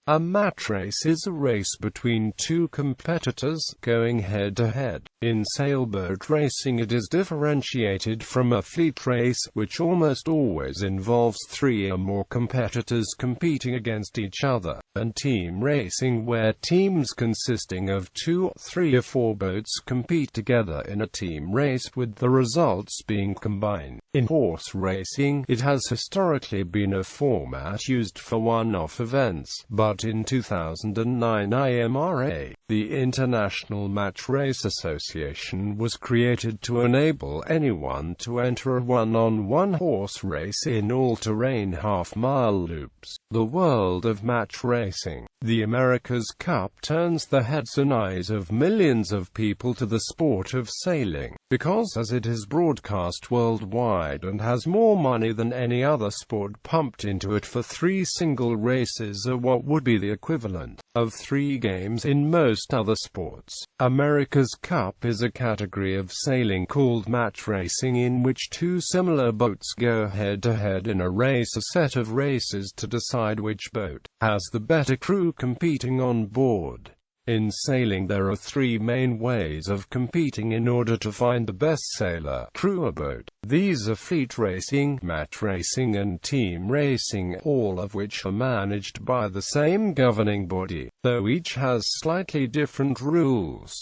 A match race is a race between two competitors, going head-to-head. In sailboat racing it is differentiated from a fleet race, which almost always involves 3 or more competitors competing against each other, and team racing where teams consisting of 2, 3 or 4 boats compete together in a team race with the results being combined. In horse racing, it has historically been a format used for one-off events, but in 2009 IMRA, the International Match Race Association, was created to enable anyone to enter a one-on-one horse race in all-terrain half-mile loops. The world of match racing. The America's Cup turns the heads and eyes of millions of people to the sport of sailing, because as it is broadcast worldwide and has more money than any other sport pumped into it for 3 single races, or what would be the equivalent of 3 games in most other sports. America's Cup is a category of sailing called match racing, in which 2 similar boats go head-to-head in a race, a set of races to decide which boat has the better crew competing on board. In sailing there are 3 main ways of competing in order to find the best sailor, crew or boat. These are fleet racing, match racing and team racing, all of which are managed by the same governing body, though each has slightly different rules.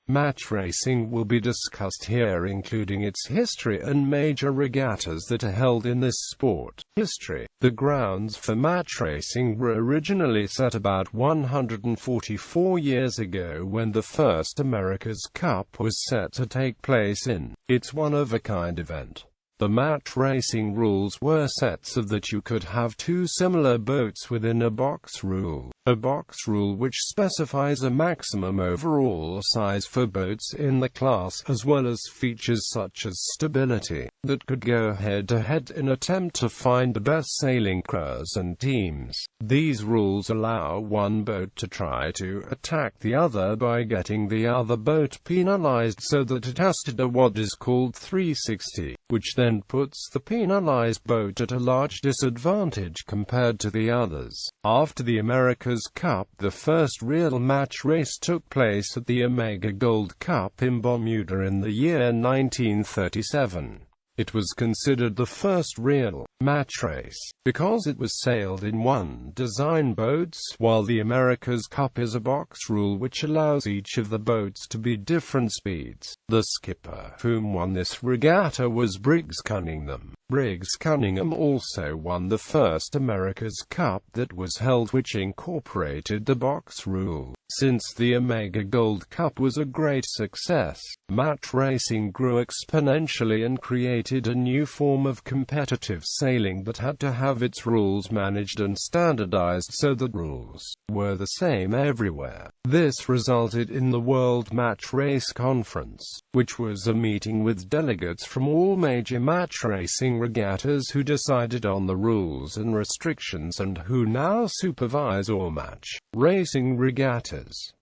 Match racing will be discussed here, including its history and major regattas that are held in this sport. History. The grounds for match racing were originally set about 144 years ago, when the first America's Cup was set to take place in its one-of-a-kind event. The match racing rules were set so that you could have 2 similar boats within a box rule. A box rule which specifies a maximum overall size for boats in the class, as well as features such as stability, that could go head-to-head in attempt to find the best sailing crews and teams. These rules allow one boat to try to attack the other by getting the other boat penalized so that it has to do what is called 360, which then puts the penalized boat at a large disadvantage compared to the others. After the America's Cup, the first real match race took place at the Omega Gold Cup in Bermuda in the year 1937. It was considered the first real match race because it was sailed in one design boats, while the America's Cup is a box rule which allows each of the boats to be different speeds. The skipper whom won this regatta was Briggs Cunningham. Briggs Cunningham also won the first America's Cup that was held, which incorporated the box rule. Since the Omega Gold Cup was a great success, match racing grew exponentially and created a new form of competitive sailing that had to have its rules managed and standardized so that rules were the same everywhere. This resulted in the World Match Race Conference, which was a meeting with delegates from all major match racing regattas who decided on the rules and restrictions and who now supervise all match racing regattas.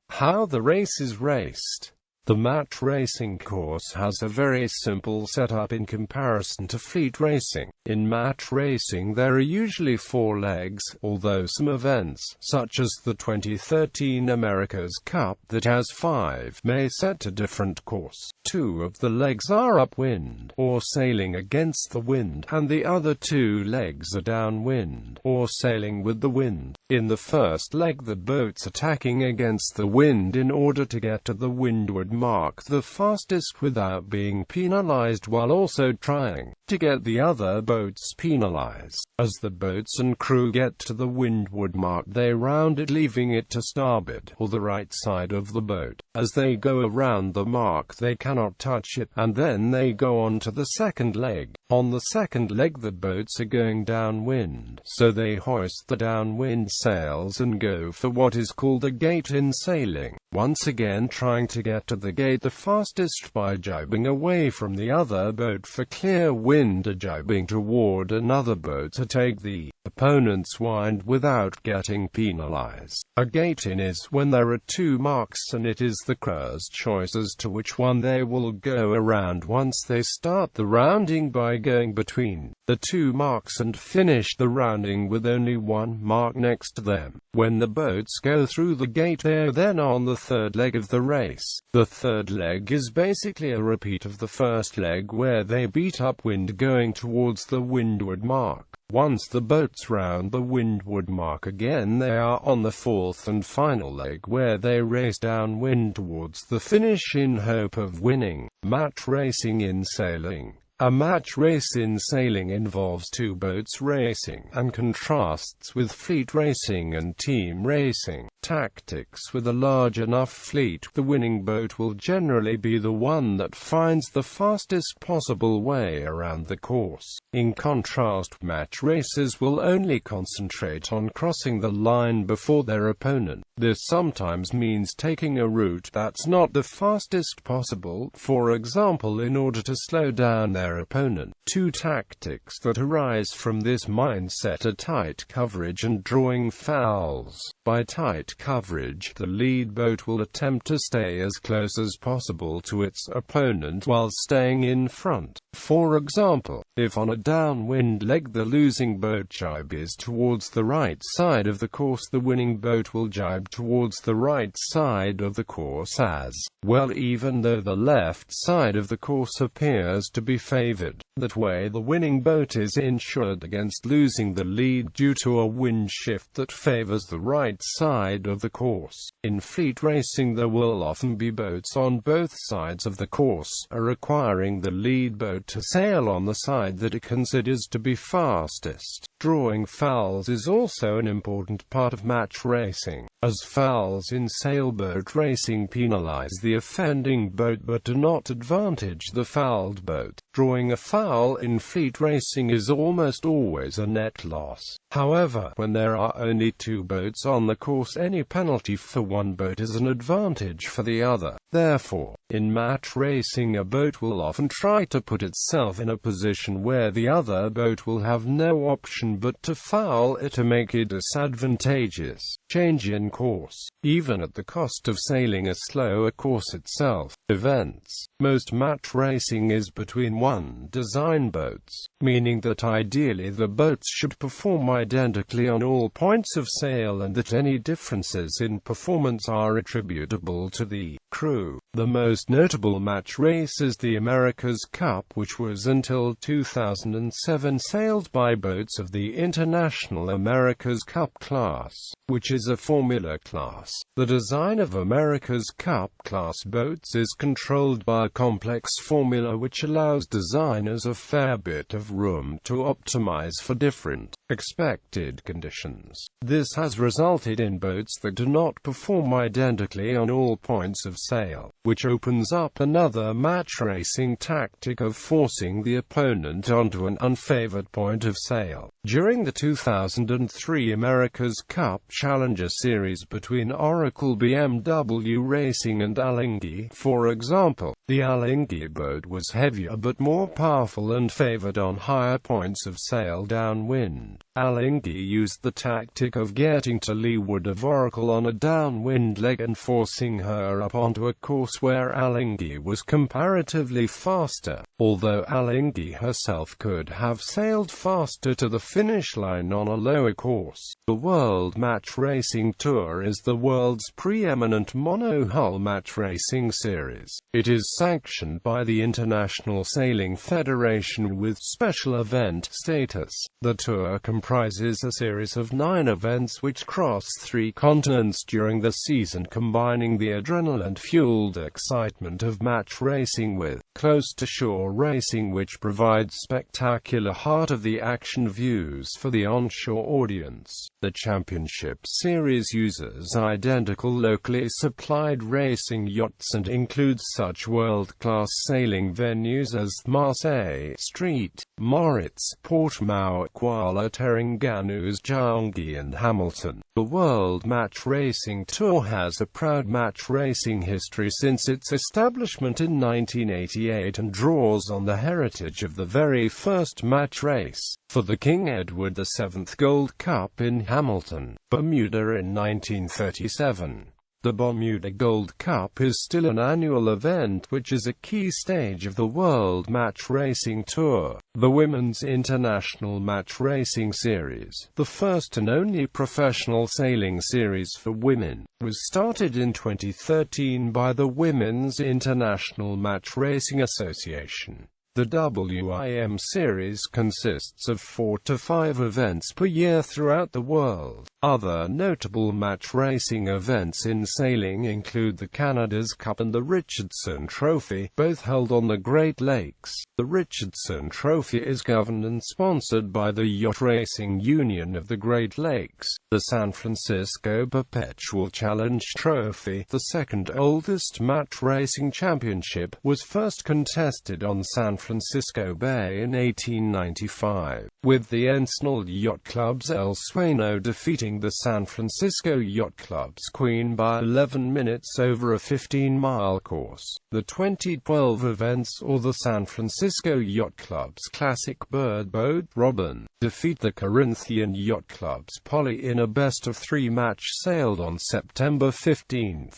How the race is raced. The match racing course has a very simple setup in comparison to fleet racing. In match racing there are usually 4 legs, although some events, such as the 2013 America's Cup that has 5, may set a different course. 2 of the legs are upwind, or sailing against the wind, and the other 2 legs are downwind, or sailing with the wind. In the first leg the boats attacking against the wind in order to get to the windward mark the fastest without being penalized, while also trying to get the other boats penalized. As the boats and crew get to the windward mark they round it, leaving it to starboard or the right side of the boat. As they go around the mark they cannot touch it, and then they go on to the second leg. On the second leg the boats are going downwind, so they hoist the downwind sails and go for what is called a gate in sailing, once again trying to get to the gate the fastest by jibing away from the other boat for clear wind, or jibing toward another boat to take the opponent's wind without getting penalized. A gate-in is when there are 2 marks and it is the crew's choice as to which one they will go around once they start the rounding by going between the 2 marks and finish the rounding with only 1 mark next to them. When the boats go through the gate, they are then on the third leg of the race. The third leg is basically a repeat of the first leg, where they beat upwind going towards the windward mark. Once the boats round the windward mark again, they are on the fourth and final leg, where they race downwind towards the finish in hope of winning. Match racing in sailing. A match race in sailing involves two boats racing, and contrasts with fleet racing and team racing. Tactics. With a large enough fleet, the winning boat will generally be the one that finds the fastest possible way around the course. In contrast, match racers will only concentrate on crossing the line before their opponent. This sometimes means taking a route that's not the fastest possible, for example in order to slow down their opponent. Two tactics that arise from this mindset are tight coverage and drawing fouls. By tight coverage, the lead boat will attempt to stay as close as possible to its opponent while staying in front. For example, if on a downwind leg the losing boat jibes towards the right side of the course, the winning boat will jibe towards the right side of the course as well, even though the left side of the course appears to be favored. That way the winning boat is insured against losing the lead due to a wind shift that favors the right side of the course. In fleet racing, there will often be boats on both sides of the course, requiring the lead boat to sail on the side that it considers to be fastest. Drawing fouls is also an important part of match racing, as fouls in sailboat racing penalize the offending boat but do not advantage the fouled boat. Drawing a foul in fleet racing is almost always a net loss. However, when there are only two boats on the course, any penalty for one boat is an advantage for the other. Therefore, in match racing, a boat will often try to put itself in a position where the other boat will have no option but to foul it to make it disadvantageous. Change in course, even at the cost of sailing a slower course itself. Events. Most match racing is between one design boats, meaning that ideally the boats should perform identically on all points of sail and that any differences in performance are attributable to the crew. The most notable match race is the America's Cup, which was until 2007 sailed by boats of the International America's Cup class, which is a formula class. The design of America's Cup class boats is controlled by a complex formula which allows designers a fair bit of room to optimize for different expected conditions. This has resulted in boats that do not perform identically on all points of sail, which opens up another match racing tactic of forcing the opponent onto an unfavored point of sail. During the 2003 America's Cup Challenger Series between Oracle BMW Racing and Alinghi, for example, the Alinghi boat was heavier but more powerful and favored on higher points of sail downwind. Alinghi used the tactic of getting to leeward of Oracle on a downwind leg and forcing her up onto a course where Alinghi was comparatively faster, although Alinghi herself could have sailed faster to the finish line on a lower course. The World Match Racing Tour is the world's preeminent monohull match racing series. It is sanctioned by the International Sailing Federation with special event status. The tour comprises a series of 9 events which cross 3 continents during the season, combining the adrenaline-fueled excitement of match racing with close-to-shore racing, which provides spectacular heart-of-the-action views for the onshore audience. The championship series uses identical locally supplied racing yachts and includes such world-class sailing venues as Marseille, Street, Moritz, Portimao, Kuala Terengganu, Changi and Hamilton. The World Match Racing Tour has a proud match racing history since its establishment in 1988 and draws on the heritage of the very first match race for the King Edward VII Gold Cup in Hamilton, Bermuda in 1937. The Bermuda Gold Cup is still an annual event which is a key stage of the World Match Racing Tour, the Women's International Match Racing Series. The first and only professional sailing series for women was started in 2013 by the Women's International Match Racing Association. The WIM series consists of 4 to 5 events per year throughout the world. Other notable match racing events in sailing include the Canada's Cup and the Richardson Trophy, both held on the Great Lakes. The Richardson Trophy is governed and sponsored by the Yacht Racing Union of the Great Lakes. The San Francisco Perpetual Challenge Trophy, the second oldest match racing championship, was first contested on San Francisco Bay in 1895, with the Ensenal Yacht Club's El Sueno defeating the San Francisco Yacht Club's Queen by 11 minutes over a 15-mile course. The 2012 events saw the San Francisco Yacht Club's classic bird boat Robin defeat the Corinthian Yacht Club's Polly in a best-of-3 match sailed on September 15.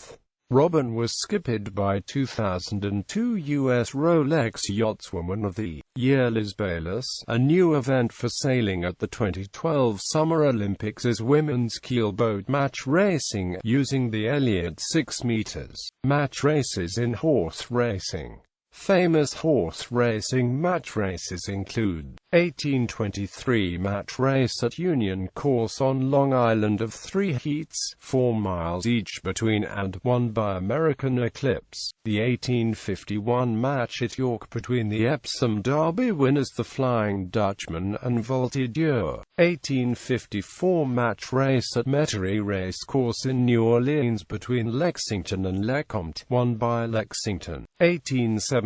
Robin was skipped by 2002 U.S. Rolex Yachtswoman of the Year Liz Bayless. A new event for sailing at the 2012 Summer Olympics is women's keelboat match racing, using the Elliott 6 meters. Match races in horse racing. Famous horse racing match races include 1823 match race at Union Course on Long Island of 3 heats, 4 miles each between, and won by American Eclipse. The 1851 match at York between the Epsom Derby winners the Flying Dutchman and Voltigeur. 1854 match race at Metairie Race Course in New Orleans between Lexington and Lecomte, won by Lexington. 1877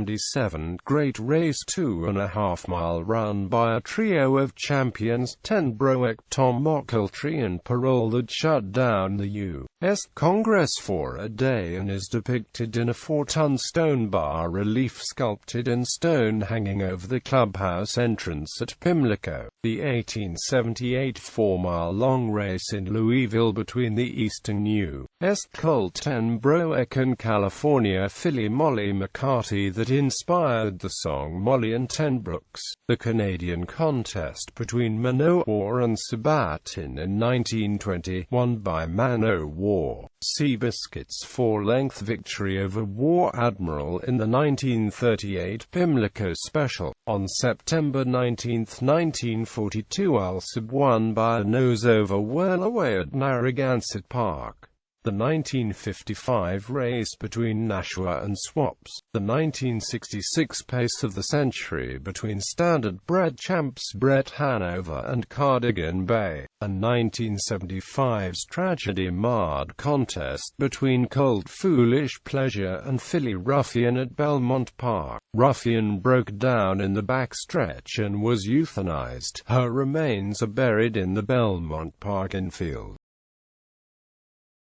Great Race 2.5-mile run by a trio of champions, Ten Broek, Tom Ochiltree and Parole, that shut down the U.S. Congress for a day and is depicted in a 4-ton stone bas-relief sculpted in stone hanging over the clubhouse entrance at Pimlico. The 1878 4-mile-long race in Louisville between the Eastern U.S. Colt Ten Broek and California filly Molly McCarty that inspired the song Molly and Ten Brooks. The Canadian contest between Manowar and Sabatin in 1920, won by Manowar. Seabiscuit's 4-length victory over War Admiral in the 1938 Pimlico Special. On September 19, 1942, Alsab won by a nose-over well away at Narragansett Park. The 1955 race between Nashua and Swaps, the 1966 pace of the century between standard-bred champs Brett Hanover and Cardigan Bay, and 1975's tragedy-marred contest between Colt Foolish Pleasure and filly Ruffian at Belmont Park. Ruffian broke down in the backstretch and was euthanized. Her remains are buried in the Belmont Park infield.